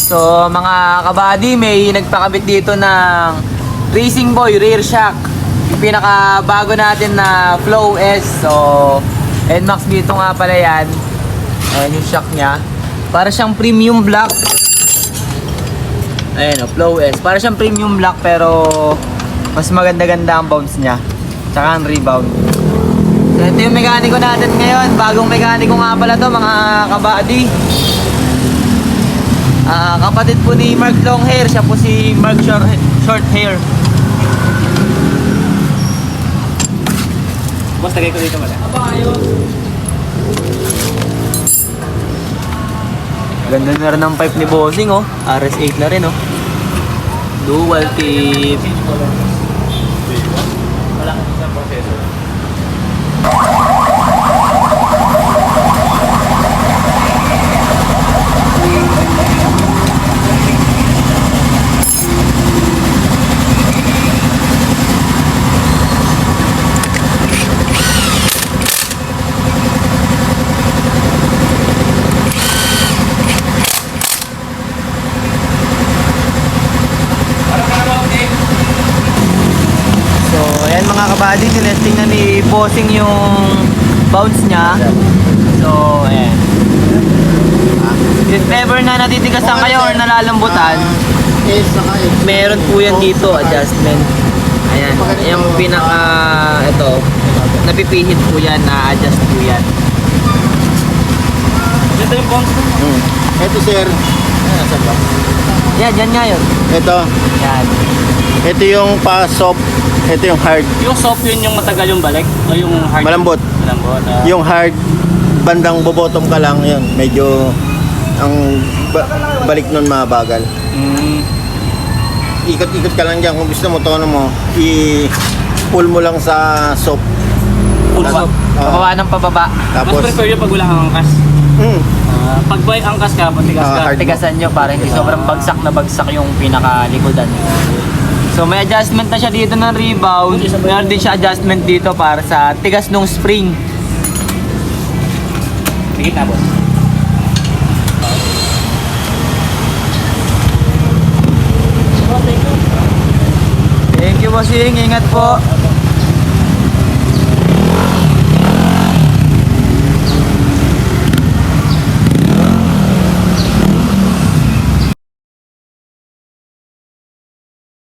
So mga kabady, may nagpakabit dito ng Racing Boy rear shock. Yung pinakabago natin na Flow S. So NMAX dito nga pala yan. Ayan yung shock nya. Para siyang premium black. Ayan o, Flow S. Para siyang premium black pero mas maganda-ganda ang bounce nya. Tsaka ang rebound. So ito yung mekaniko natin ngayon. Bagong mekaniko nga pala to mga kabady. Kapatid po ni Mark Longhair. Siya po si Mark Shorthair. Boss, tagay ko dito muna. Ganda na rin ang pipe ni Bossing oh. RS8 na rin oh. Dual tip. Wala ka sa processor. Ayan mga kabady, tinesting na ni Bossing yung bounce niya. So, ayan. If ever na natitigasan kayo or nalalambutan, meron po yan dito, adjustment. Ayan, yung pinaka, ito, napipihit po yan, na-adjust po yan. Ito yung bounce mo. Ito sir. Nasaan ba? Yan, yan nga yun. Ito. Yan. Ito yung pa-soft. Ito yung hard. Yung soft yun yung matagal yung balik? O yung hard? Malambot. Malambot. Yung hard, bandang bobottom ka lang yun. Medyo ang balik nun mabagal. Ikot-ikot ka lang dyan. Kung gusto mo, tono mo, i-pull mo lang sa soft. Full So, pababa ng pababa. Mas Tapos, prefer yung pag wala kang angkas. Pag may angkas ka, patigas ka. hard. Tigasan nyo para hindi sobrang bagsak na bagsak yung pinakalikodan. So may adjustment na siya dito ng rebound. Meron din siya adjustment dito para sa tigas ng spring. Sige na, boss. Thank you, Bossing. Ingat po.